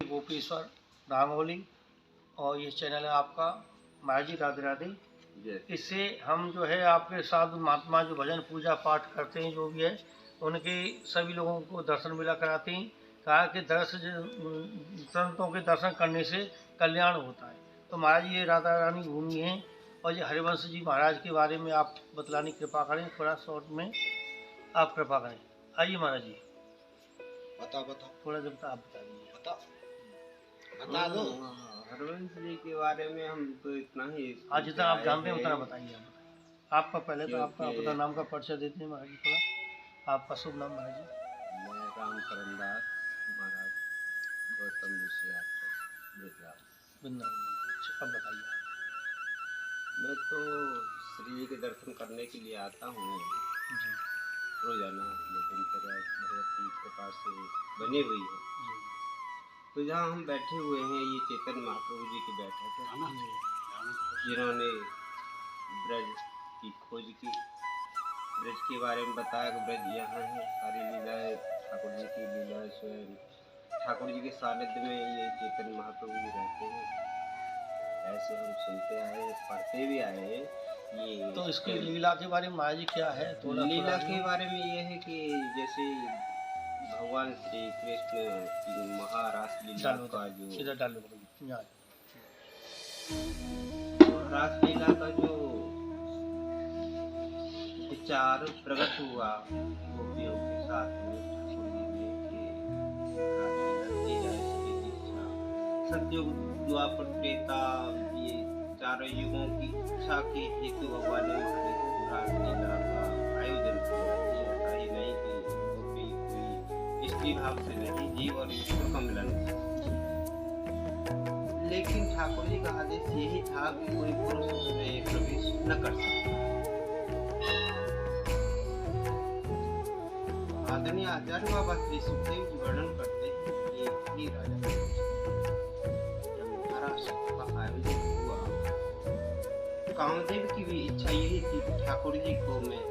गोपेश्वर रांगोली और ये चैनल है आपका महाराज जी राधे राधे। इससे हम जो है आपके साधु महात्मा जो भजन पूजा पाठ करते हैं, जो भी है उनके सभी लोगों को दर्शन मिला कराते हैं। कहा कि संतों के दर्शन करने से कल्याण होता है। तो महाराज ये राधा रानी भूमि है और ये हरिवंश जी महाराज के बारे में आप बतलाने की कृपा करें, थोड़ा शॉर्ट में आप कृपा करें। आइए महाराज जी बता थोड़ा जब आप बता दीजिए। बता दो। हरवंश जी के बारे में हम तो इतना ही आज जितना आप जानते हैं उतना बताइए। आपका पहले तो आपका अपना नाम का परिचय देते हैं महाराज जी, थोड़ा आपका शुभ नाम महाराज जी। मैं रामकरण दास महाराज गौतम ऋषि वृंदावन। अच्छा, अब बताइए आप। मैं तो श्री जी के दर्शन करने के लिए आता हूँ जी रोजाना, लेकिन तेरा भगवती कृपा से बनी हुई है। जी तो जहाँ हम बैठे हुए हैं ये चेतन महाप्रभु जी की बैठक है, जिन्होंने ब्रज की खोज की, ब्रज के बारे में बताया कि ब्रज यहाँ है, सारी लीलाएं ठाकुर जी की लीला स्वयं ठाकुर जी के सानिध्य में ये चेतन महाप्रभु जी रहते हैं। ऐसे हम सुनते आए, पढ़ते भी आए। ये तो इसकी लीला के बारे में महाराज जी क्या है? थोड़ा लीला के बारे में ये है कि जैसे भगवान श्री कृष्ण की महारास लीला का जो रास लीला का जो विचार प्रकट हुआ गोपियों के साथ में, सतयुग द्वापर त्रेता ये चारों युगों की इच्छा के हेतु भगवान ने रास लीला का आयोजन किया। ऐसा ही नहीं कि गोपी कोई स्त्री भाव से नहीं, जीव और ईश्वर का मिलन था। लेकिन ठाकुर जी का आदेश यही था कि कोई पुरुष उसमें प्रवेश न कर सकता। आदरणीय आचार्य बाबा श्री सुखदेव जी वर्णन करते हैं कि ये राजा का आयोजन हुआ, कामदेव की भी इच्छा यही थी कि ठाकुर जी को मैं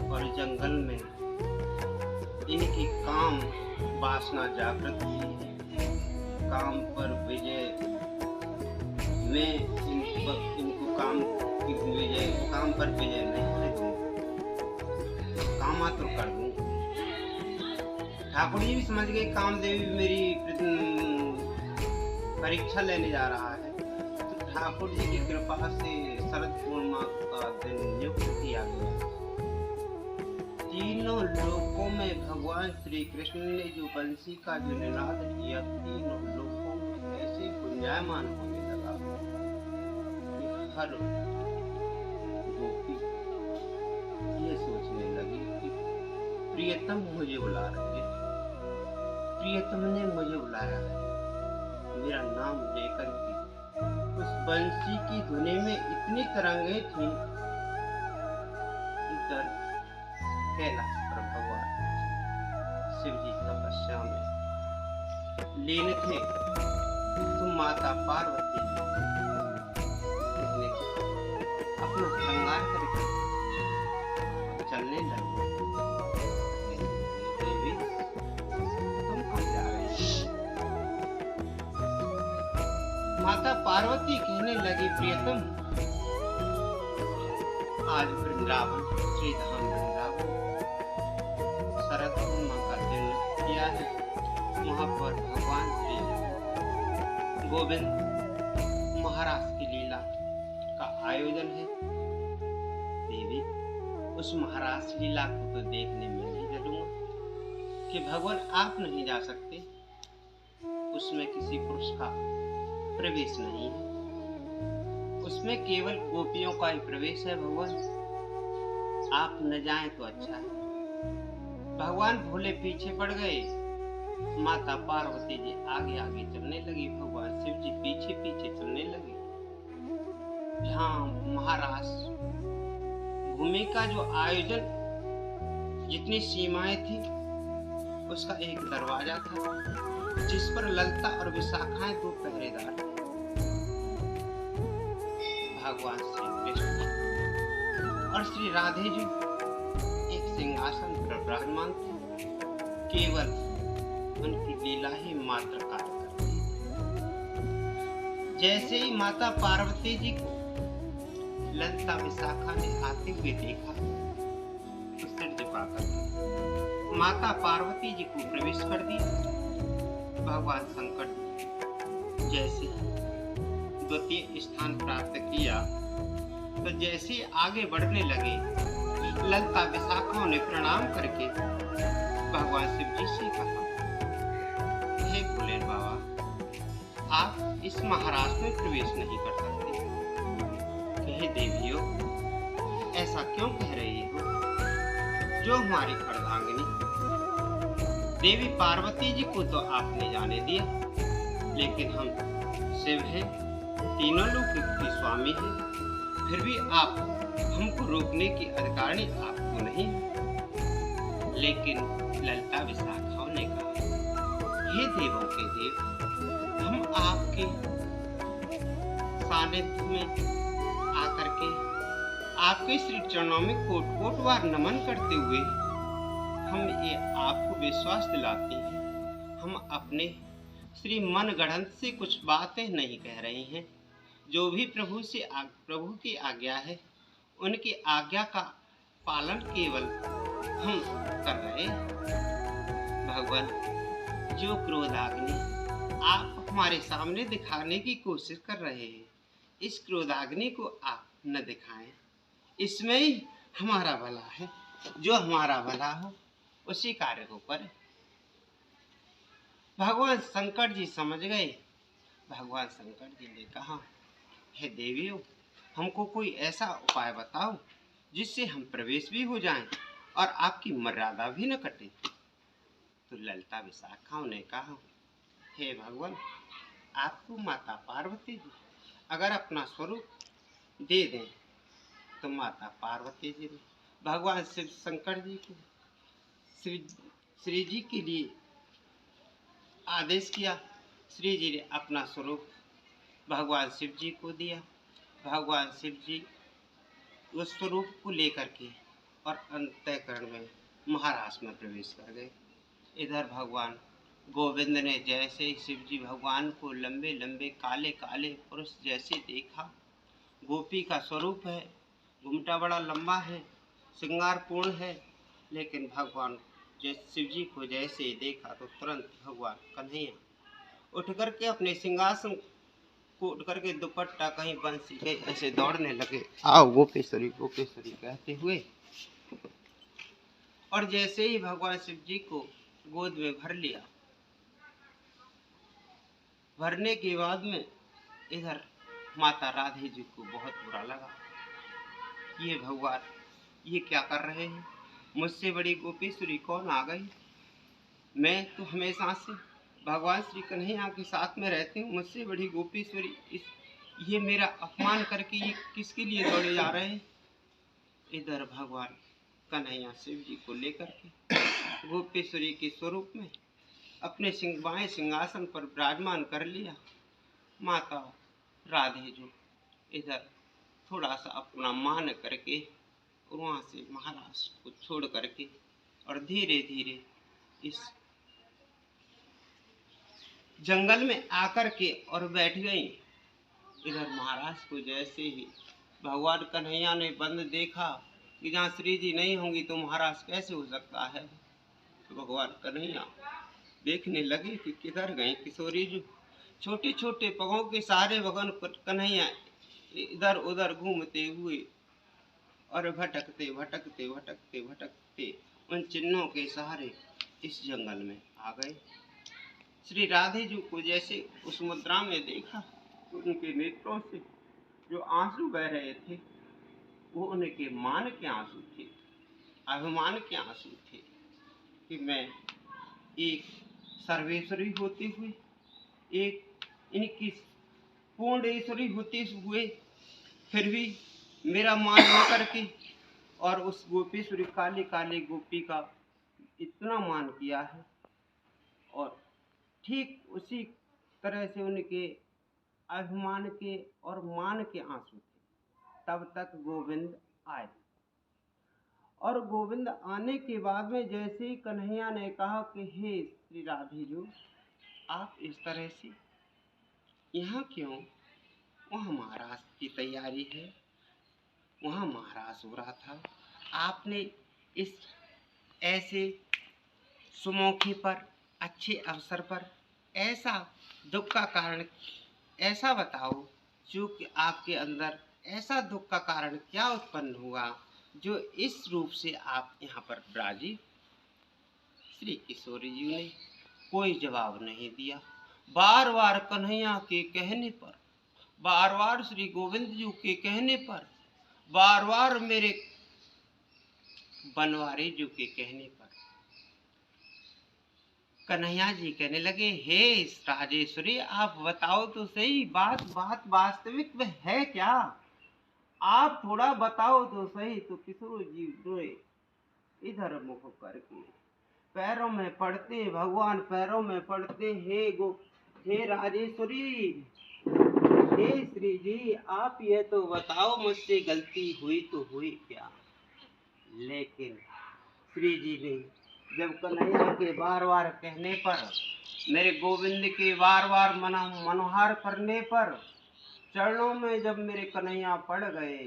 और जंगल में इनकी काम वासना जागृत हुई है, काम पर विजय में इनको काम की विजय, काम पर विजय नहीं होने दूंगा, कामातुर कर दूंगा। ठाकुर जी भी समझ गए कामदेव मेरी परीक्षा लेने जा रहा है। तो ठाकुर जी की कृपा से शरद पूर्णिमा का दिन नियुक्त किया गया। तीनों लोकों में भगवान श्री कृष्ण ने जो बंसी का जो निनाद किया, तीनों लोकों में ऐसे गुंजायमान होने लगा कि हर गोपी ये सोचने लगी कि प्रियतम मुझे बुला रहे हैं, प्रियतम ने मुझे बुलाया है, मेरा नाम लेकर के। उस बंसी की धुनी में इतनी तरंगें थीं कि कैलाश पर भगवान शिव जी तपस्या में लीन थे। तो माता पार्वती ने अपना श्रृंगार करके चलने लगी। देवी तुम कहाँ जा रही हो? माता पार्वती कहने लगी, प्रियतम आज वृंदावन श्री धाम वृंदावन शरद पूर्णिमा का दिन किया है। वहाँ पर भगवान श्री गोविंद महाराज की लीला का आयोजन है। देवी उस महाराज लीला को तो देखने में नहीं चलूंगा कि भगवान आप नहीं जा सकते, उसमें किसी पुरुष का प्रवेश नहीं है, उसमें केवल गोपियों का ही प्रवेश है। भगवान आप न जाएं तो अच्छा है। भगवान भोले पीछे पड़ गए, माता पार्वती जी आगे आगे चलने लगी, भगवान शिव जी पीछे पीछे चलने लगे। जहाँ महाराज भूमि का जो आयोजन जितनी सीमाएं थी उसका एक दरवाजा था, जिस पर ललता और विशाखाएं दो पहरेदार थे। भगवान श्री कृष्ण और श्री राधे जी एक सिंहासन पर विराजमान थे। केवल उनकी लीला ही मात्र कार्य करती है। जैसे ही माता पार्वती जी को ललिता विशाखा ने आते हुए देखा तो सिर झुकाकर माता पार्वती जी को प्रवेश कर दिया। भगवान शंकर जी जैसे द्वितीय स्थान प्राप्त किया तो जैसे आगे बढ़ने लगे ललिता विशाखा ने प्रणाम करके भगवान शिव जी से कहा, हे भोले बाबा, आप इस महाराज में प्रवेश नहीं कर सकते। हे देवियों, ऐसा क्यों कह रही हो? जो हमारी अर्धांगिनी देवी पार्वती जी को तो आपने जाने दिया, लेकिन हम शिव हैं, तीनों लोक के स्वामी हैं, फिर भी आप हमको रोकने की अधिकारिणी आपको नहीं। लेकिन ललिता विशाखा ने कहा, हे देवों के देव, हम आपके सानिध्य में आकर के आपके श्री चरणों में कोट कोट बार नमन करते हुए हम ये आपको विश्वास दिलाते हैं, हम अपने श्री मन गढ़ंत से कुछ बातें नहीं कह रहे हैं। जो भी प्रभु की आज्ञा है, उनकी आज्ञा का पालन केवल हम कर रहे हैं। भगवान, जो क्रोधाग्नि आप हमारे सामने दिखाने की कोशिश कर रहे हैं, इस क्रोधाग्नि को आप न दिखाएं। इसमें ही हमारा भला है। जो हमारा भला हो उसी कार्य को करें। भगवान शंकर जी समझ गए। भगवान शंकर जी ने कहा, हे देवियों, हमको कोई ऐसा उपाय बताओ जिससे हम प्रवेश भी हो जाएं और आपकी मर्यादा भी न कटे। तो ललिता विशाखा ने कहा, हे भगवान, आपको माता पार्वती जी अगर अपना स्वरूप दे दें तो माता पार्वती जी ने भगवान शिव शंकर जी को श्री जी के लिए आदेश किया। श्री जी ने अपना स्वरूप भगवान शिव जी को दिया। भगवान शिव जी उस स्वरूप को लेकर के और अंतःकरण में महाराज में प्रवेश कर गए। इधर भगवान गोविंद ने जैसे ही शिव जी भगवान को लंबे लंबे काले काले पुरुष जैसे देखा, गोपी का स्वरूप है, घुमटा बड़ा लंबा है, श्रृंगारपूर्ण है, लेकिन भगवान शिव जी को जैसे ही देखा तो तुरंत भगवान कन्हैया उठ करके अपने सिंहासन को उठ करके दुपट्टा कहीं बंसी गई ऐसे दौड़ने लगे, आओ गोपेश्वरी गोपेश्वरी कहते हुए। और जैसे ही भगवान शिव जी को गोद में भर लिया, भरने के बाद में इधर माता राधे जी को बहुत बुरा लगा। ये भगवान ये क्या कर रहे हैं? मुझसे बड़ी गोपेश्वरी कौन आ गई? मैं तो हमेशा से भगवान श्री कन्हैया के साथ में रहती हूँ, मुझसे बड़ी गोपेश्वरी ये मेरा अपमान करके ये किसके लिए दौड़े जा रहे हैं? इधर भगवान कन्हैया शिव जी को लेकर के गोपेश्वरी के स्वरूप में अपने बाएं सिंहासन पर विराजमान कर लिया। माता राधे जो इधर थोड़ा सा अपना मान करके और वहाँ से महाराज को छोड़ करके और धीरे धीरे इस जंगल में आकर के और बैठ गई। इधर महाराज को जैसे ही भगवान कन्हैया ने बंद देखा कि जहाँ श्री जी नहीं होंगी तो महाराज कैसे हो सकता है, तो भगवान कन्हैया देखने लगे कि किधर गई किशोरी जी। छोटे छोटे पगों के सहारे भगवान कन्हैया इधर उधर घूमते हुए और भटकते भटकते भटकते भटकते उन चिन्हों के सहारे इस जंगल में आ गए। श्री राधे जी को जैसे उस मुद्रा में देखा, उनके नेत्रों से जो आंसू बह रहे थे वो उनके मान के आंसू थे, अभिमान के आंसू थे कि मैं एक सर्वेश्वरी होते हुए, एक इनकी पूर्णेश्वरी होते हुए फिर भी मेरा मान न करके और उस गोपेश्वरी काले काले गोपी का इतना मान किया है। और ठीक उसी तरह से उनके अभिमान के और मान के आंसू थे। तब तक गोविंद आए और गोविंद आने के बाद में जैसे ही कन्हैया ने कहा कि हे श्री राधे जो आप इस तरह से यहाँ क्यों? वहाँ महाराज की तैयारी है, वहाँ महाराज हो रहा था, आपने इस ऐसे सुमौके पर, अच्छे अवसर पर ऐसा दुख का कारण ऐसा बताओ जो कि आपके अंदर ऐसा दुख का कारण क्या उत्पन्न हुआ जो इस रूप से आप यहाँ पर विराजी? श्री किशोरी जी ने कोई जवाब नहीं दिया। बार बार कन्हैया के कहने पर, बार बार श्री गोविंद जी के कहने पर, बार बार मेरे बनवारी जी के कहने पर कन्हैया जी कहने लगे, हे राजेश्वरी आप बताओ तो सही, बात वास्तविक में है क्या? आप थोड़ा बताओ तो सही। तो किशोर जी रोए, इधर मुख करके पैरों में पड़ते, भगवान पैरों में पड़ते, हे राजेश्वरी, हे श्री जी आप ये तो बताओ मुझसे गलती हुई तो हुई क्या? लेकिन श्री जी ने जब कन्हैया के बार बार कहने पर, मेरे गोविंद के बार बार मनोहार करने पर, चरणों में जब मेरे कन्हैया पड़ गए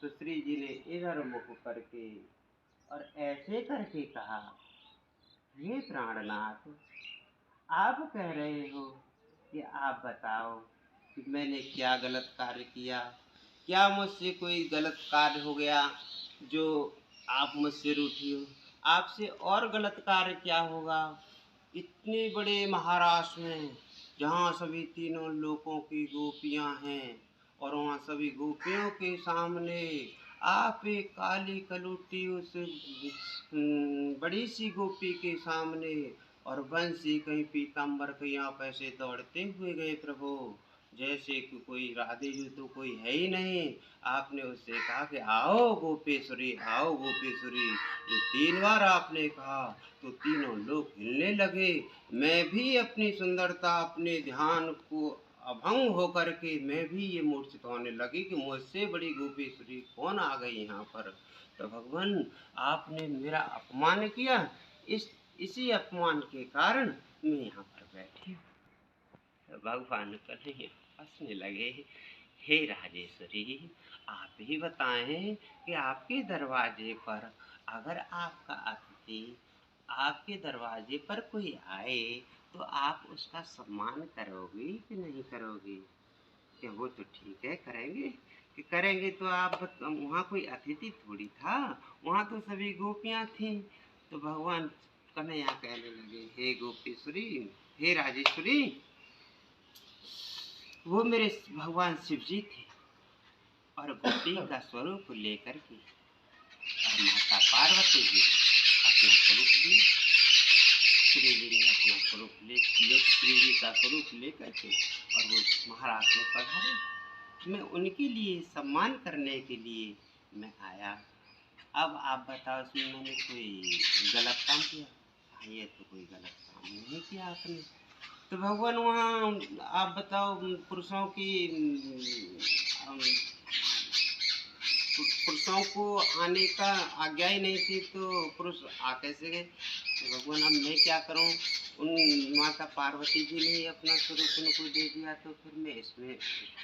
तो श्री जी ने इधर मुख करके और ऐसे करके कहा, हे प्राणनाथ आप कह रहे हो कि आप बताओ कि मैंने क्या गलत कार्य किया? क्या मुझसे कोई गलत कार्य हो गया जो आप मुझसे रूठी हो? आपसे और गलत कार्य क्या होगा? इतने बड़े महाराष्ट्र में जहाँ सभी तीनों लोकों की गोपियाँ हैं और वहाँ सभी गोपियों के सामने आप एक काली कलूटी उस बड़ी सी गोपी के सामने और बंसी कहीं पीताम्बर कहीं आप ऐसे दौड़ते हुए गए प्रभु, जैसे कि कोई राधे जी तो कोई है ही नहीं। आपने उससे कहा कि आओ गोपेश्वरी, आओ गोपेश्वरी। ये 3 बार आपने कहा तो तीनों लोग हिलने लगे। मैं भी अपनी सुंदरता, अपने ध्यान को अभंग होकर के मैं भी ये मूर्छित होने लगी कि मुझसे बड़ी गोपेश्वरी कौन आ गई यहाँ पर। तो भगवान आपने मेरा अपमान किया, इसी अपमान के कारण मैं यहाँ पर बैठी हूँ। तो भगवान कन्हैया हंसने लगे, हे राजेश्वरी आप ही बताएं कि आपके दरवाजे पर अगर आपका अतिथि आपके दरवाजे पर कोई आए तो आप उसका सम्मान करोगे कि नहीं करोगे? कि वो तो ठीक है करेंगे, कि करेंगे तो आप वहाँ कोई अतिथि थोड़ी था, वहाँ तो सभी गोपियाँ थीं। तो भगवान कन्हैया कहने लगे, हे गोपेश्वरी, हे राजेश्वरी, वो मेरे भगवान शिव जी थे और गोपी का स्वरूप लेकर के और माता पार्वती जी अपना स्वरूप दिया। श्री जी ने अपना स्वरूप श्री जी का स्वरूप लेकर के और वो महाराज में पधारे। मैं उनके लिए सम्मान करने के लिए मैं आया। अब आप बताओ इसमें मैंने कोई गलत काम किया? ये तो कोई गलत काम नहीं किया आपने। तो भगवान वहाँ आप बताओ पुरुषों को आने का आज्ञा ही नहीं थी तो पुरुष आ कैसे गए? तो भगवान अब मैं क्या करूं? उन माता पार्वती जी ने अपना स्वरूप उनको दे दिया तो फिर मैं इसमें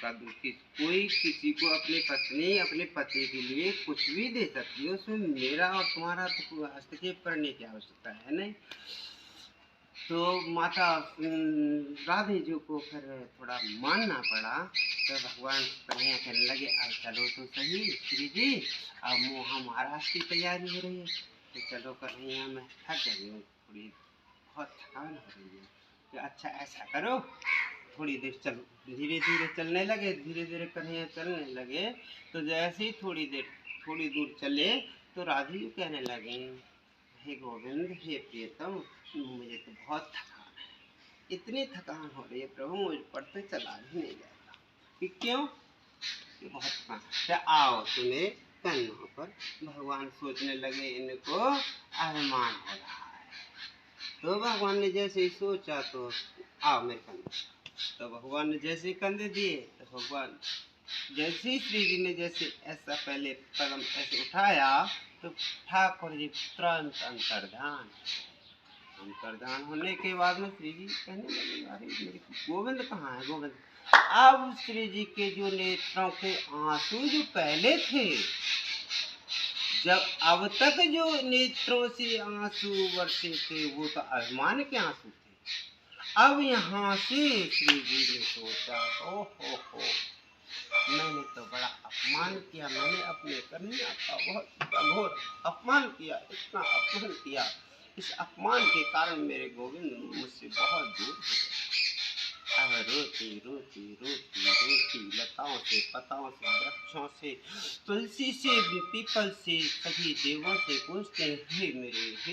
कोई किसी को अपनी पत्नी अपने पति के लिए कुछ भी दे सकती है, उसमें मेरा और तुम्हारा तो हस्तक्षेप करने की आवश्यकता है नहीं। तो माता राधे जी को फिर थोड़ा मानना पड़ा। तो भगवान कन्हैया कहने लगे, अब चलो तो सही श्री जी, अब वहाँ महाराज की तैयारी हो रही है तो चलो कन्हैया, मैं थक गई हूँ, थोड़ी बहुत थकान हो रही है। तो अच्छा ऐसा करो थोड़ी देर चलो, धीरे धीरे चलने लगे, धीरे धीरे कन्हैया चलने लगे। तो जैसे ही थोड़ी दूर चले तो राधे जी कहने लगे, हे गोविंद, हे प्रियतम, मुझे तो बहुत थकान है, इतनी थकान हो रही है प्रभु, मुझ पर तो चला भी नहीं जाता। कि क्यों? कि बहुत थकान है। आओ तुम्हें कन्नों पर। भगवान सोचने लगे इनको अभिमान हो रहा है। तो भगवान ने जैसे ही सोचा तो आओ मेरे कंधे। तो भगवान ने जैसे ही कंधे दिए तो भगवान जैसे ही श्री जी ने जैसे ऐसा पहले कदम ऐसे उठाया तो ठाकुर जी तुरंत अंतर्धान होने के बाद में श्री जी कहने लगे, अरे मेरे गोविंद कहाँ है गोविंद। अब श्री जी के जो नेत्रों के आंसू जो पहले थे, जब अब तक जो नेत्रों से आंसू बरसे थे वो तो अभिमान के आंसू थे। अब यहाँ से श्री जी ने सोचा, हो मैंने तो बड़ा अपमान किया, मैंने अपने कन्हैया का बहुत घोर अपमान किया, इतना अपमान किया, इस अपमान के कारण मेरे गोविंद मुझसे बहुत दूर हो गए। अब रोती रोती रोती रोती लताओं से, पताओं से, वृक्षों से, तुलसी से, पीपल से, सभी देवों से पूछते हैं, हे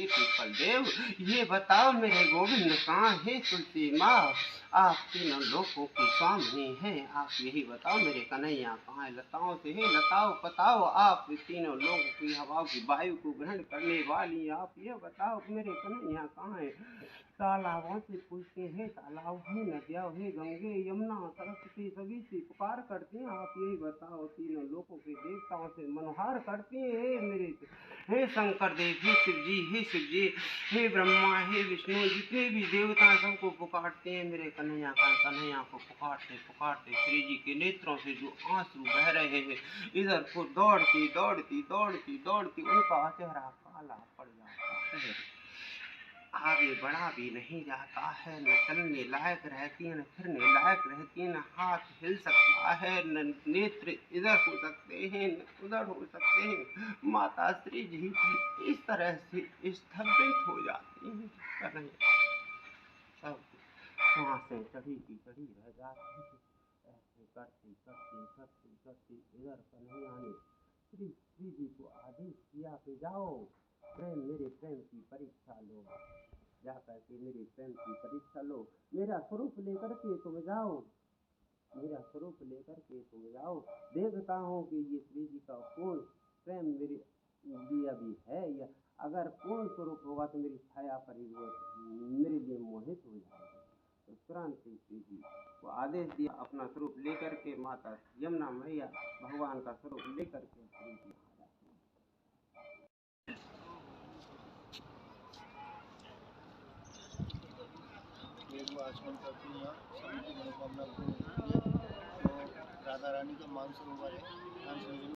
पीपल देव, ये बताओ मेरे गोविंद कहाँ है। तुलसी माँ, आप तीनों लोगों की स्वामी हैं, आप यही बताओ मेरे कन्हैया कहाँ है। लताओं से, हे लताओ पताओ, आप तीनों लोगों की हवाओं की वायु को ग्रहण करने वाली, आप ये बताओ मेरे कन्हैया कहाँ है। तालाबों से पूछते हैं, तालाब है, नदियाँ है, गंगे यमुना सरस्वती सभी से पुकार करते हैं, आप यही बताओ। तीनों लोगों के देवताओं से मनोहार करते हैं, मेरे हे शंकर देव, हे शिव जी, हे ब्रह्मा, हे विष्णु, जितने भी देवता हैं सबको पुकारते हैं, मेरे कन्हैया को पुकारते पुकारते श्री जी के नेत्रों से जो आंसू बह रहे हैं, इधर को दौड़ती दौड़ती दौड़ती दौड़ती उनका चेहरा काला पड़ जाता है, आगे बढ़ा भी नहीं जाता है, न चलने लायक रहती है, न फिरने लायक रहती है, न हाथ हिल सकता है, न नेत्र इधर हो सकते हैं, न उधर हो सकते हैं। माता श्री जी इस तरह से स्तब्ध हो जाती हैं, सब सांसें चढ़ी की चढ़ी रह जाती है। ऐसे करती करती करती करती इधर कन्हैया ने श्री जी को आदेश किया कि जाओ मेरे प्रेम की परीक्षा लो, जा करके मेरे प्रेम की परीक्षा लो, मेरा स्वरूप लेकर के तुम जाओ, मेरा स्वरूप लेकर के तुम जाओ, देखता हूँ कि ये श्री जी का कौन प्रेम मेरे लिए अभी है, या अगर कौन स्वरूप होगा तो मेरी छाया पर मेरे लिए मोहित हो जाएगा। तो तुरंत श्री जी को आदेश दिया, अपना स्वरूप लेकर के माता यमुना मैया भगवान का स्वरूप लेकर के श्री जी आचमन करती हैं, सभी की मनोकामना पूर्ण होती है। तो राधा रानी का मानसरोवर है,